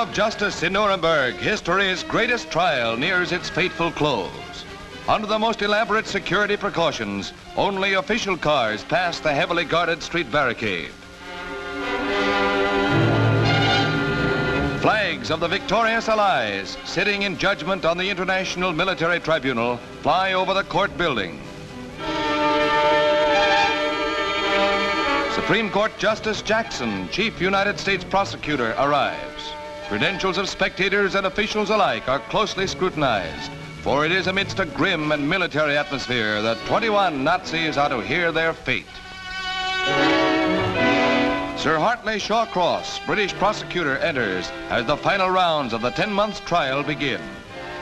of justice in Nuremberg, history's greatest trial nears its fateful close. Under the most elaborate security precautions, only official cars pass the heavily guarded street barricade. Flags of the victorious Allies, sitting in judgment on the International Military Tribunal, fly over the court building. Supreme Court Justice Jackson, Chief United States Prosecutor, arrives. Credentials of spectators and officials alike are closely scrutinized, for it is amidst a grim and military atmosphere that 21 Nazis are to hear their fate. Sir Hartley Shawcross, British prosecutor, enters as the final rounds of the 10-month trial begin.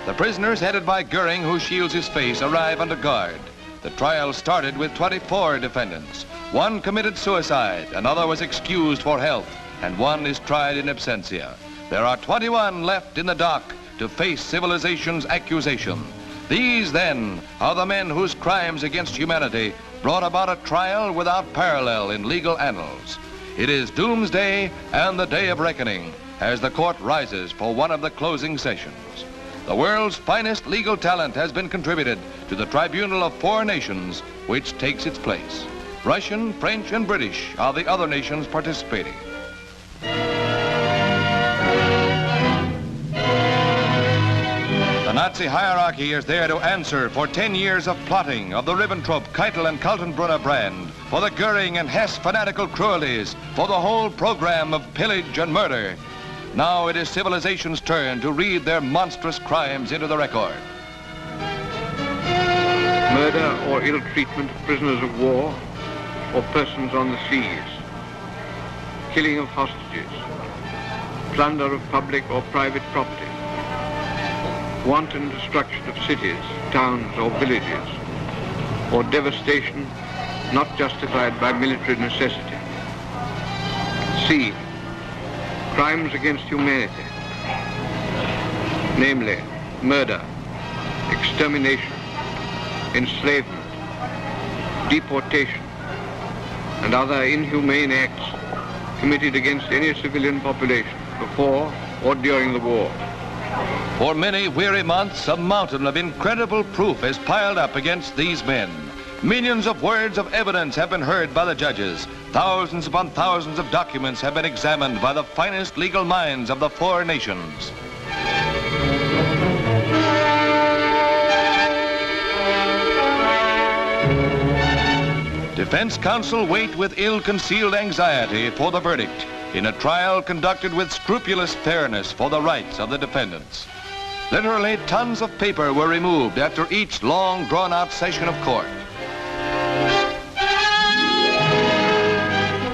The prisoners, headed by Goering, who shields his face, arrive under guard. The trial started with 24 defendants. One committed suicide, another was excused for health, and one is tried in absentia. There are 21 left in the dock to face civilization's accusation. These, then, are the men whose crimes against humanity brought about a trial without parallel in legal annals. It is doomsday and the day of reckoning as the court rises for one of the closing sessions. The world's finest legal talent has been contributed to the tribunal of 4 nations, which takes its place. Russian, French, and British are the other nations participating. The Nazi hierarchy is there to answer for 10 years of plotting of the Ribbentrop, Keitel, and Kaltenbrunner brand, for the Goering and Hess fanatical cruelties, for the whole program of pillage and murder. Now it is civilization's turn to read their monstrous crimes into the record. Murder or ill treatment of prisoners of war or persons on the seas, killing of hostages, plunder of public or private property, wanton destruction of cities, towns, or villages, or devastation not justified by military necessity. C. Crimes against humanity, namely murder, extermination, enslavement, deportation, and other inhumane acts committed against any civilian population before or during the war. For many weary months, a mountain of incredible proof has piled up against these men. Millions of words of evidence have been heard by the judges. Thousands upon thousands of documents have been examined by the finest legal minds of the 4 nations. Defense counsel wait with ill-concealed anxiety for the verdict in a trial conducted with scrupulous fairness for the rights of the defendants. Literally, tons of paper were removed after each long, drawn-out session of court.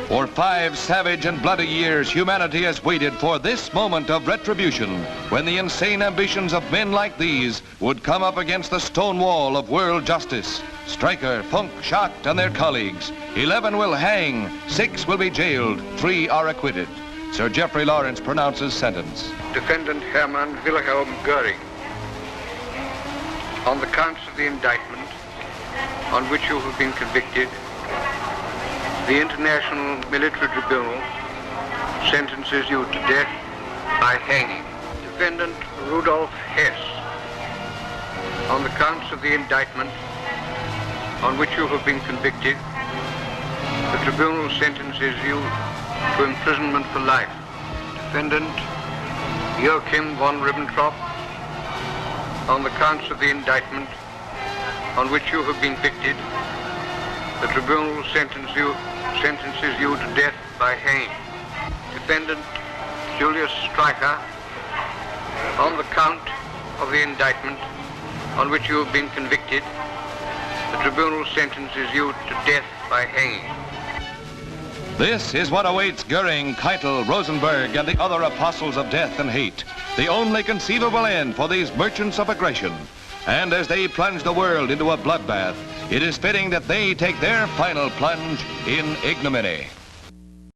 For 5 savage and bloody years, humanity has waited for this moment of retribution, when the insane ambitions of men like these would come up against the stone wall of world justice. Stryker, Funk, Schacht, and their colleagues. 11 will hang, 6 will be jailed, 3 are acquitted. Sir Geoffrey Lawrence pronounces sentence. Defendant Hermann Wilhelm Goering, on the counts of the indictment on which you have been convicted, the International Military Tribunal sentences you to death by hanging. Defendant Rudolf Hess, on the counts of the indictment on which you have been convicted, the tribunal sentences you to imprisonment for life. Defendant Joachim von Ribbentrop, on the counts of the indictment on which you have been convicted, the tribunal sentences you to death by hanging. Defendant Julius Stryker, on the count of the indictment on which you have been convicted, the tribunal sentences you to death by hanging. This is what awaits Goering, Keitel, Rosenberg, and the other apostles of death and hate. The only conceivable end for these merchants of aggression. And as they plunge the world into a bloodbath, it is fitting that they take their final plunge in ignominy.